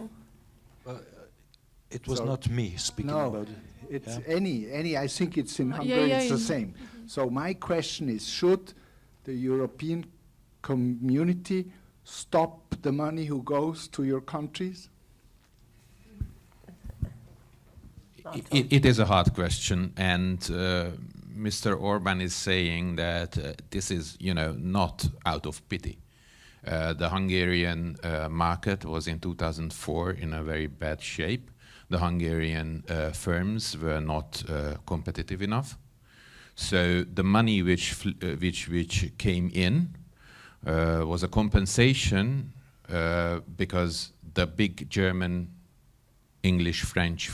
It was not me speaking about it. It's any. I think it's in Hungary. It's the same. So my question is: should the European community stop the money who goes to your countries? It is a hard question, and Mr. Orban is saying that this is, not out of pity. The Hungarian market was in 2004 in a very bad shape. The Hungarian firms were not competitive enough. So the money which came in was a compensation because the big German, English, French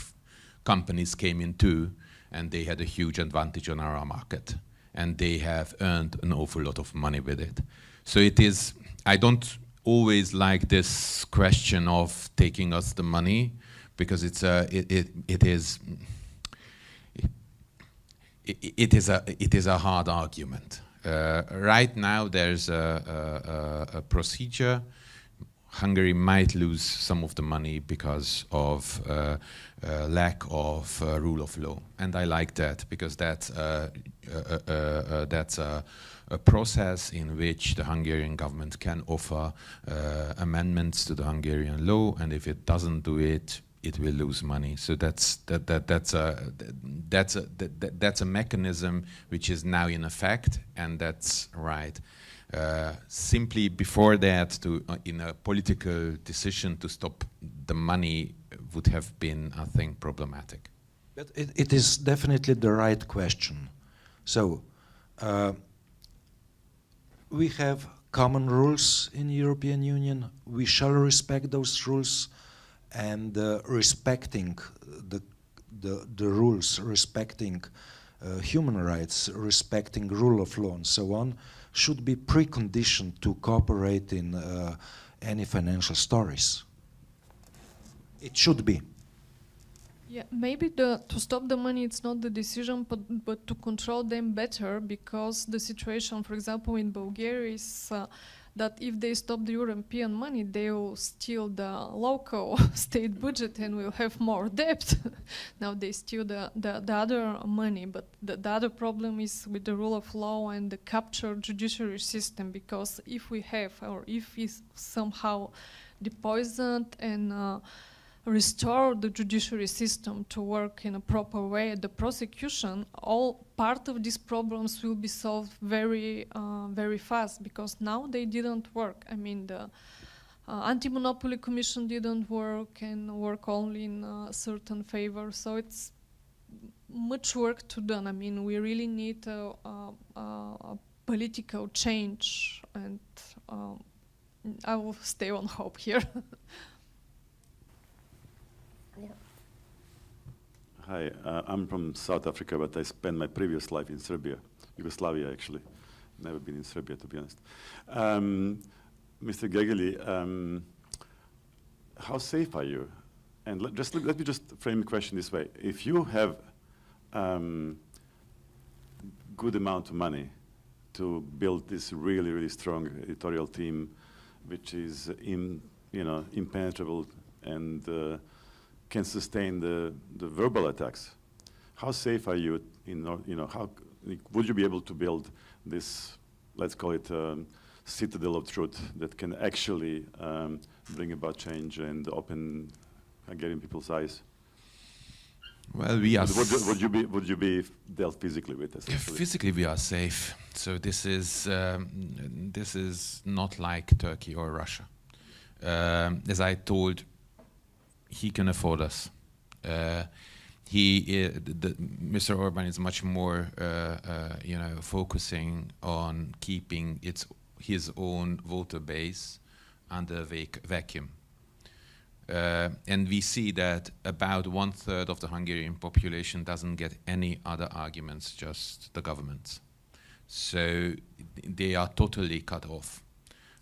companies came in too, and they had a huge advantage on our market, and they have earned an awful lot of money with it. So it is, I don't always like this question of taking us the money, because it is a hard argument. Right now there's a procedure. Hungary might lose some of the money because of lack of rule of law, and I like that, because that's a process in which the Hungarian government can offer amendments to the Hungarian law, and if it doesn't do it, it will lose money. So that's a mechanism which is now in effect, and that's right. Simply before that, in a political decision to stop the money would have been, I think, problematic. But it is definitely the right question. So we have common rules in the European Union. We shall respect those rules, and respecting the rules, respecting human rights, respecting rule of law, and so on, should be precondition to cooperate in any financial stories. It should be. Yeah, maybe to stop the money, it's not the decision, but to control them better, because the situation, for example, in Bulgaria is that if they stop the European money, they will steal the local state budget and will have more debt. Now they steal the other money, but the other problem is with the rule of law and the captured judiciary system, because if we have, or if it's somehow depoisoned and restore the judiciary system to work in a proper way, the prosecution, all part of these problems will be solved very, very fast, because now they didn't work. I mean, the Anti-Monopoly Commission didn't work and work only in certain favor. So it's much work to done. I mean, we really need a political change, and I will stay on hope here. Yeah. Hi, I'm from South Africa, but I spent my previous life in Serbia, Yugoslavia actually. Never been in Serbia, to be honest. Mr. Gergely, how safe are you? And let me just frame the question this way. If you have good amount of money to build this really, really strong editorial team, which is impenetrable and can sustain the verbal attacks, how safe are you how would you be able to build this, let's call it citadel of truth that can actually bring about change and open Hungarian people's eyes? Well, we are. Would you be dealt physically with, essentially? Physically, we are safe. So this is not like Turkey or Russia. As I told, he can afford us. Mr. Orban is much more, focusing on keeping his own voter base under vacuum. And we see that about 1/3 of the Hungarian population doesn't get any other arguments, just the government. So they are totally cut off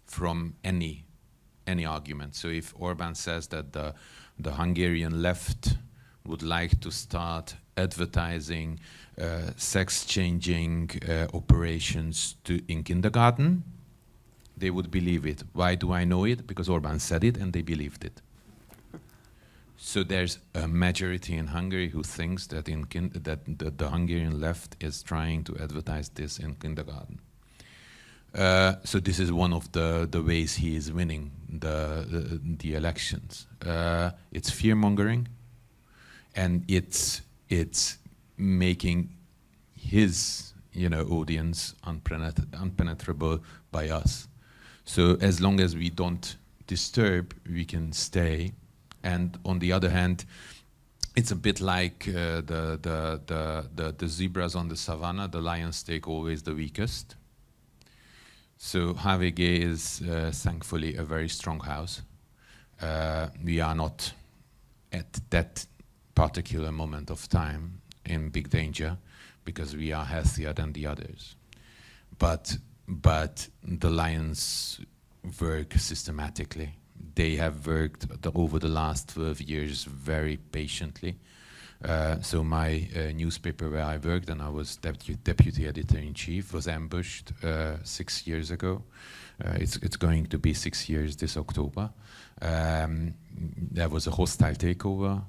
from any argument. So if Orban says that the Hungarian left would like to start advertising sex-changing operations in kindergarten, they would believe it. Why do I know it? Because Orban said it and they believed it. So there's a majority in Hungary who thinks that that the Hungarian left is trying to advertise this in kindergarten. So this is one of the ways he is winning the elections. It's fear-mongering, and it's making his audience unpenetrable by us. So as long as we don't disturb, we can stay. And on the other hand, it's a bit like the zebras on the savannah. The lions take always the weakest. So HVG is thankfully a very strong house. We are not at that particular moment of time in big danger because we are healthier than the others. But the lions work systematically. They have worked over the last 12 years very patiently. So my newspaper where I worked, and I was deputy editor-in-chief, was ambushed 6 years ago. It's going to be 6 years this October. There was a hostile takeover,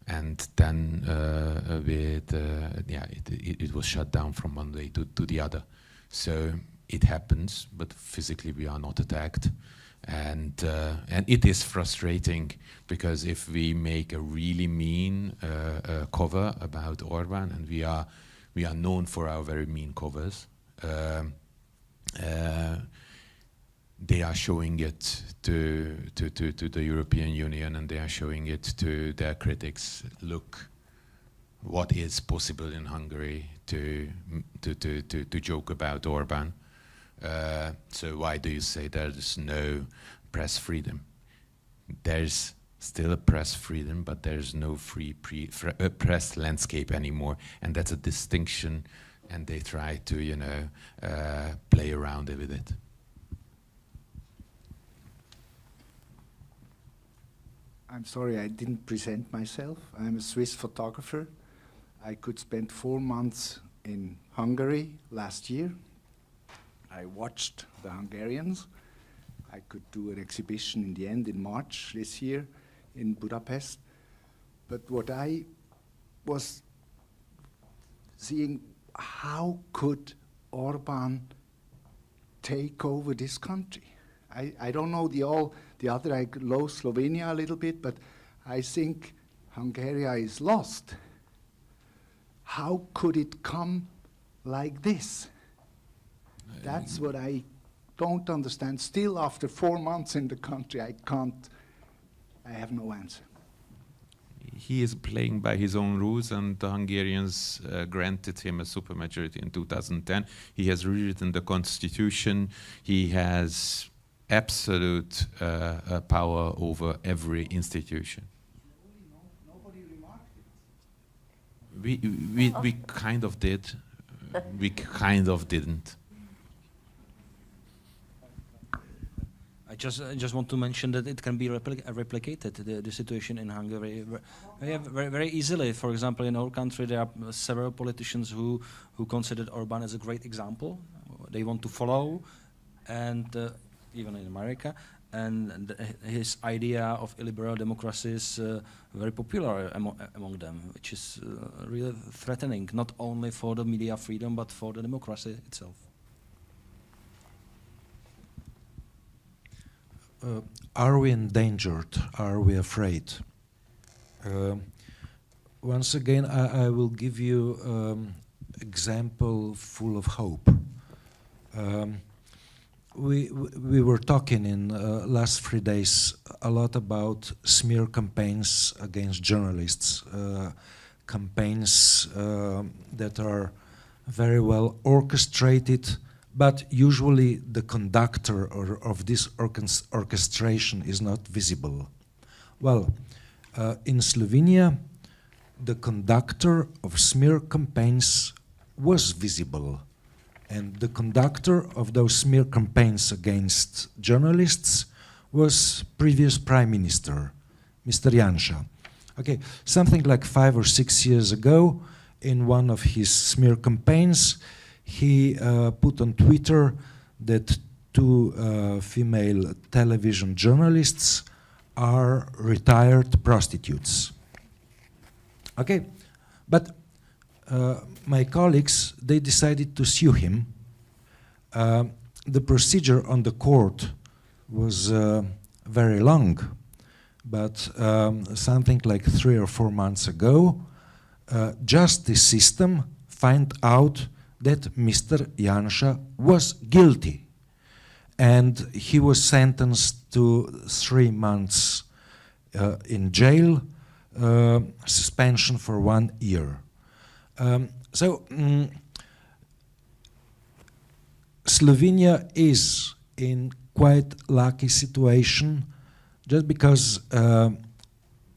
and then it was shut down from one day to the other. So it happens, but physically we are not attacked. And it is frustrating because if we make a really mean cover about Orban, and we are known for our very mean covers, they are showing it to the European Union, and they are showing it to their critics. Look, what is possible in Hungary to joke about Orban. So why do you say there's no press freedom? There's still a press freedom, but there's no free press landscape anymore, and that's a distinction, and they try to, play around with it. I'm sorry, I didn't present myself. I'm a Swiss photographer. I could spend 4 months in Hungary last year. I watched the Hungarians. I could do an exhibition in the end in March this year in Budapest. But what I was seeing, how could Orban take over this country? I don't know the other, I know Slovenia a little bit, but I think Hungary is lost. How could it come like this? That's what I don't understand. Still, after 4 months in the country, I have no answer. He is playing by his own rules, and the Hungarians granted him a supermajority in 2010. He has rewritten the constitution. He has absolute power over every institution. Nobody remarked it. We kind of did. We kind of didn't. I just want to mention that it can be replicated, the situation in Hungary, very easily. For example, in our country, there are several politicians who considered Orban as a great example. They want to follow, and even in America, and his idea of illiberal democracy is very popular among them, which is really threatening, not only for the media freedom, but for the democracy itself. Are we endangered? Are we afraid? Once again, I will give you example full of hope. We were talking in last 3 days a lot about smear campaigns against journalists, campaigns that are very well orchestrated, but usually the conductor of this orchestration is not visible. Well, in Slovenia, the conductor of smear campaigns was visible, and the conductor of those smear campaigns against journalists was previous Prime Minister, Mr. Janša. Okay, something like 5 or 6 years ago, in one of his smear campaigns, he put on Twitter that 2 female television journalists are retired prostitutes. Okay, but my colleagues, they decided to sue him. The procedure on the court was very long, but something like 3 or 4 months ago, justice system found out that Mr. Janša was guilty, and he was sentenced to 3 months in jail, suspension for 1 year. Slovenia is in quite lucky situation, just because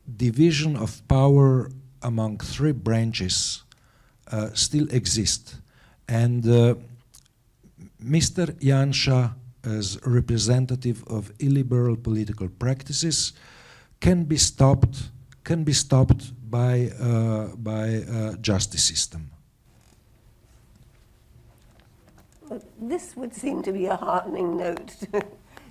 division of power among 3 branches still exist. And Mr. Janša, as representative of illiberal political practices, can be stopped by justice system. Well, this would seem to be a heartening note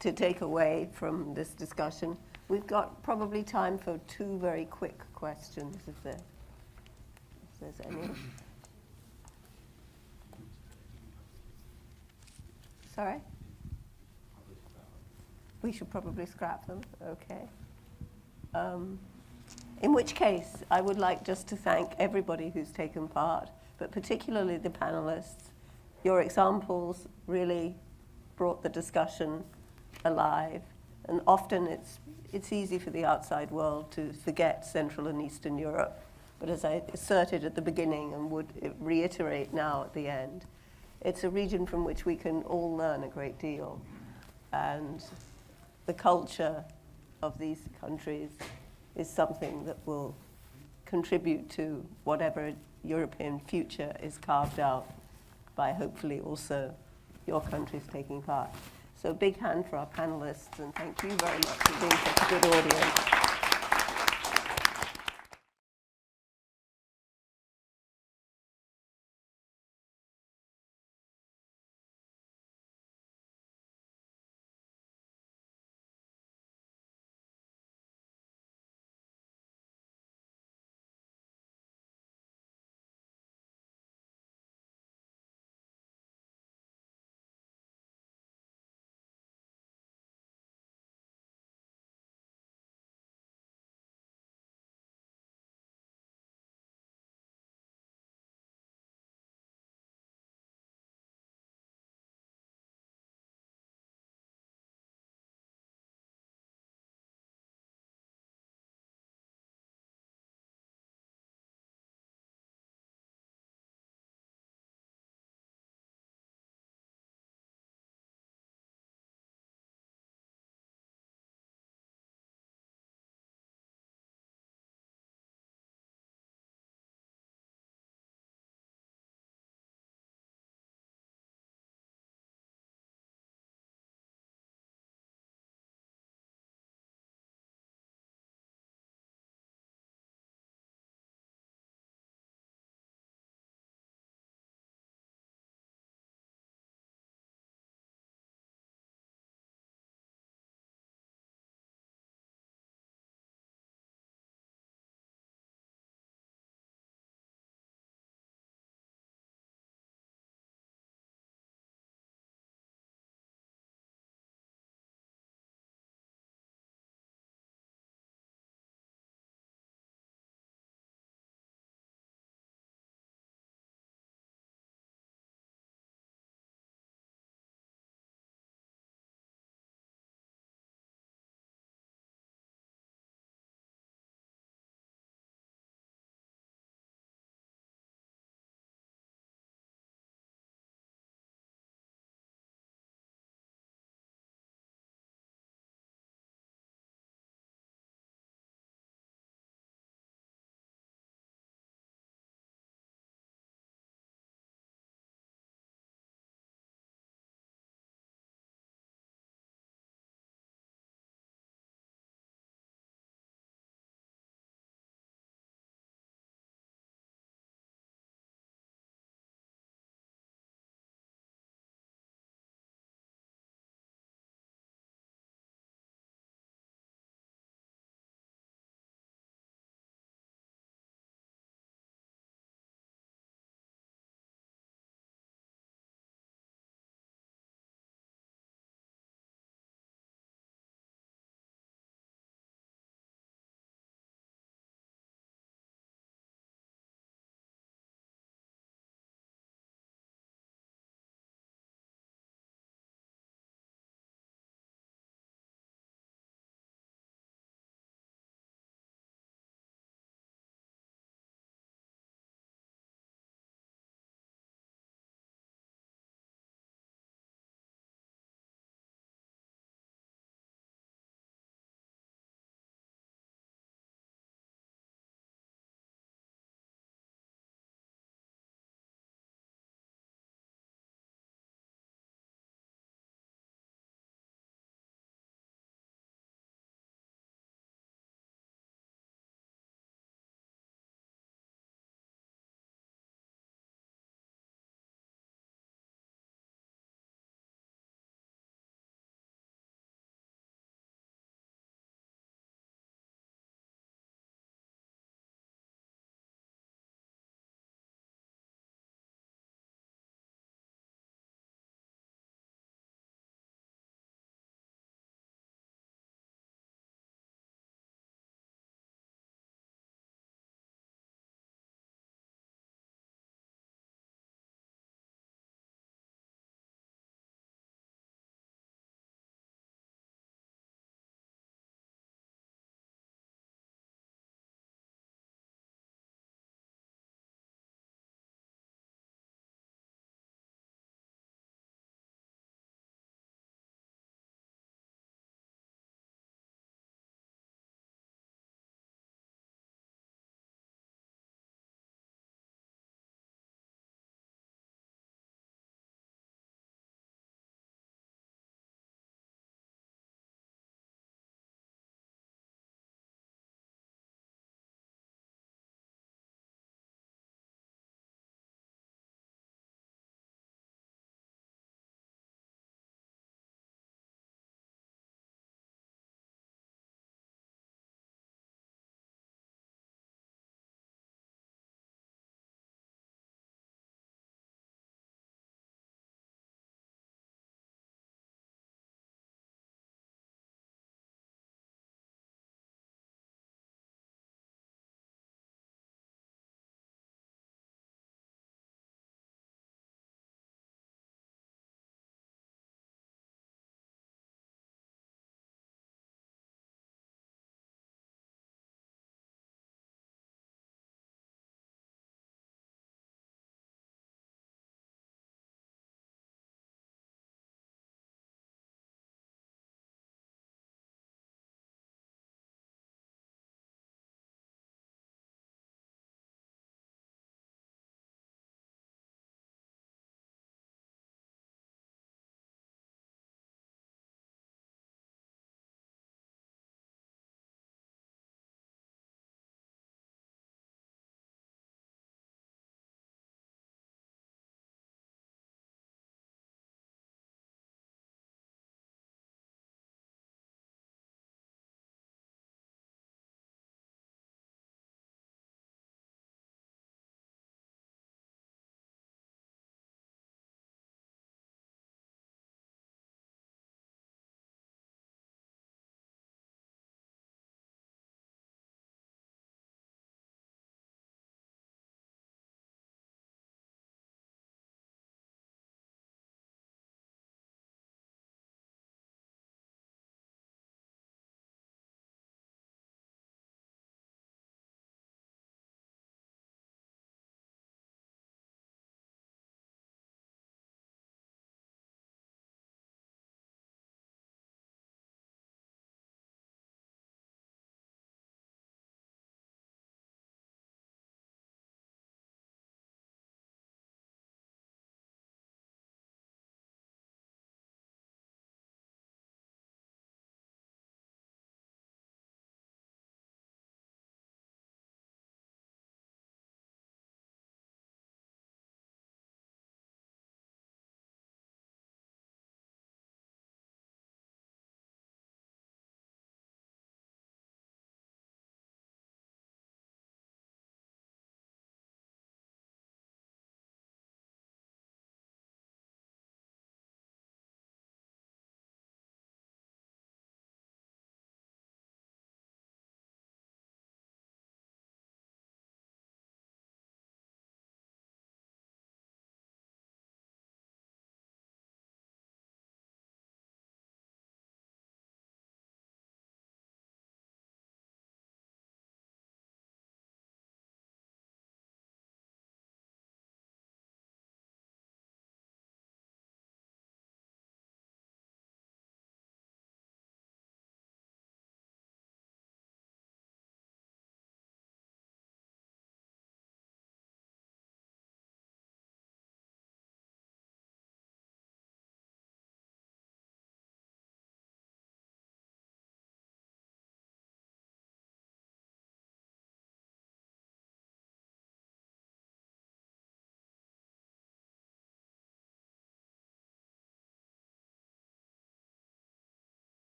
to take away from this discussion. We've got probably time for 2 very quick questions, if there's any. Sorry? We should probably scrap them, okay. In which case, I would like just to thank everybody who's taken part, but particularly the panelists. Your examples really brought the discussion alive, and often it's easy for the outside world to forget Central and Eastern Europe, but as I asserted at the beginning and would reiterate now at the end, it's a region from which we can all learn a great deal, and the culture of these countries is something that will contribute to whatever European future is carved out by hopefully also your countries taking part. So big hand for our panelists, and thank you very much for being such a good audience.